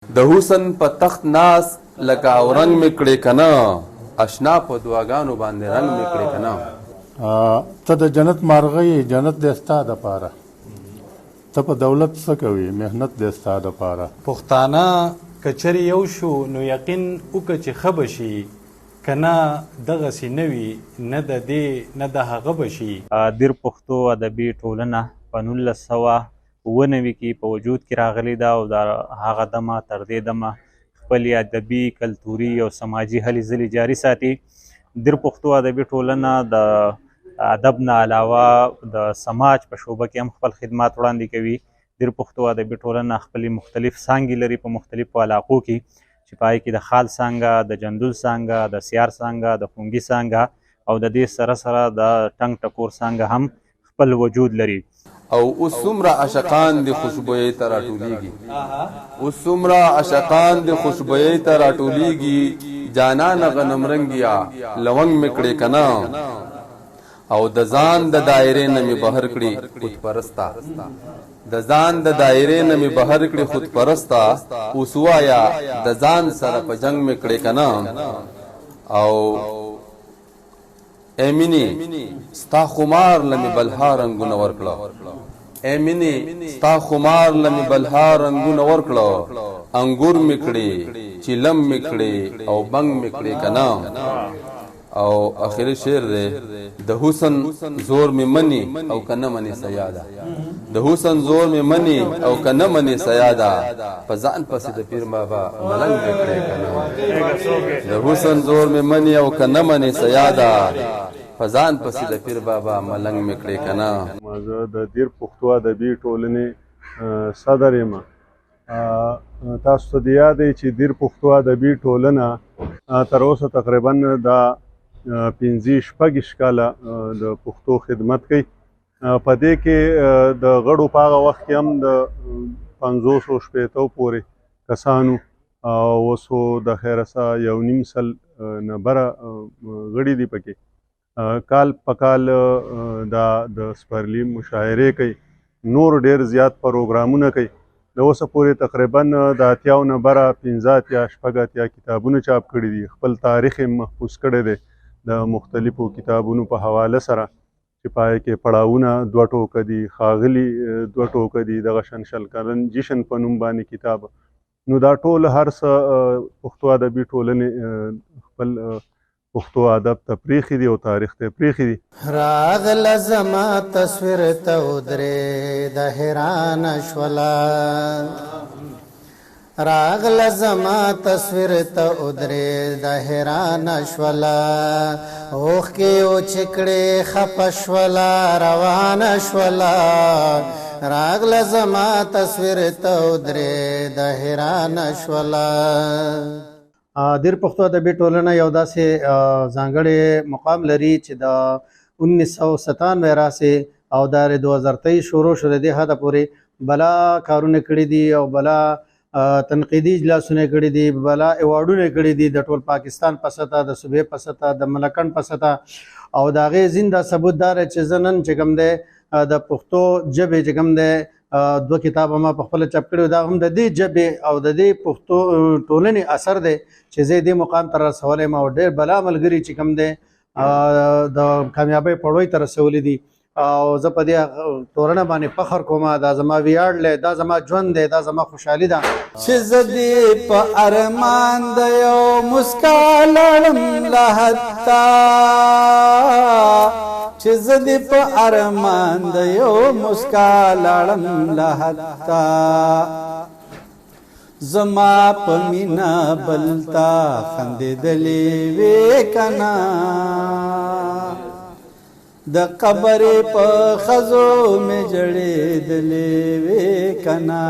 د حسن په تخت ناس لکه اورنګ مې کړې کنه، اشنا په دعاګانو باندې رنګ مې کړې کنه. ته د جنت مارغه یې، جنت دې ستا دپاره. ته په دولت څه کوې، محنت دې ستا دپاره. پښتانه که چېرې یو شو نو یقین وکړه چې ښه به شي، که نه دغسې نه وي، نه د دې نه د هغه به شي. دیر پښتو ادبي ټولنه په 1999 کې په وجود کې راغلې ده او د هغه دمه تر دې دمه خپلې ادبي، کلتوري او سماجي هلې ځلې جاري ساتي. دیر پښتو ادبي ټولنه د ادب نه علاوه د سماج په شعبه کې هم خپل خدمات وړاندې کوي. دیر پښتو ادبي ټولنه خپلې مختلف څانګې لري په مختلفو علاقو کې، چې په هغې کې د خال څانګه، د جندول څانګه، د سیار څانګه، د خونګي څانګه او د دې سره سره د ټنګ ټکور څانګه هم خپل وجود لري. او اوس څومره عاشقان د خوشبویۍ ته راټولېږي، اوس څومره عاشقان د خوشبویۍ ته راټولېږي. جانان غنمرنګیا لونګ مې کړې کنه، او د ځان د دایرې نه مې بهر کړي خود پرستا. د ځان د دایرې نه مې بهر کړي خود پرستا. اوس وایا د ځان سره په جنګ مې کړې کنه. او اے مینې ستا خمار لمې بلها رنګونه ورکړه، اے مینې ستا خمار لمې بلها رنګونه ورکړه. انګور مې کړې چیلم مې کړې او بنګ مې کړې کنه. او اخري شعر دی، د حسن زور مې منی او کنه منی سیاده. د حسن زور مې منی او کنه منی سیاده، په ځان پسې د پیر بابا ملنګ مې کړې کنه. د حسن زور مې منی او کنه منی سیاده، په ځان پسې د پیر بابا ملنګ مې کړې کنه. زه د دیر پښتو ادبي ټولنې صدر یم. تاسو ته د یاد دی چې دیر پښتو ادبي ټولنه تر اوسه تقریبا د 15-16 کاله د پښتو خدمت کوي. په دې کې د غړو په هغه وخت کې هم د 560 پورې کسانو او اوسو د خیرسه 1.5 سل نه بره غړي دي. پکې کال په کال د سپرلي مشاعرې کوي، نور ډېر زیات پروګرامونه کوي. د اوسه پورې تقریبا د 80 نه بره 15-16 کتابونه چاپ کړي دي. خپل تاریخ یې محفوظ کړی دی د مختلفو کتابونو په حواله سره، چې په هغې کې پړاوونه 2 ټوکه دي، ښاغلي 2 ټوکه دي، دغه شان شل کلن جشن په نوم باندې کتاب. نو دا ټول هر څه پښتو ادبي ټولنې خپل پښتو ادب ته پریښي دي او تاریخ ته پریښي دي. راغله زما تصویر ته ودرې د حیران شوله، راغله زما تصویر ته ودرې د حیران شوله. اوښکې وچکړې خفه شوله روان شوله، راغله زما تصویر ته ودرې د حیران شوله. دیر پښتو ادبي ټولنه یو داسې ځانګړی مقام لري چې د 1997 راسې او د 2023 شروع شو، د دې حده پورې بلا کارونه کړي دي او بلا تنقیدي اجلاسونه کړي دي، بلا ایوارډونه کړي دي د ټول پاکستان په سطحه، د صوبې په سطحه، د ملکن په سطحه. او د هغې زنده ثبوت دا دی چې زه نن چې کوم دی د پښتو ژبې چې کوم دی 2 کتابه ما په خپله چاپ کړي، دا هم د دې ژبې او د دې پښتو ټولنې اثر دی چې زه دې مقام ته رسولی یم. او ډېر بلا ملګري چې کوم دی د کامیابۍ پړوی ته رسولي دي. او زه په دې ټولنه باندې فخر کوم. دا زما ویاړ دی، دا زما ژوند دی، دا زما خوشحالي ده. چې زه دې په ارمان د یو مسکا لړم له حتا، چې زه دې په ارمان د یو مسکا لړم له حتا. زما په مینا بلتا خندېدلې وې کنه، د قبرې په خزو مې جړېدلې وې کنه.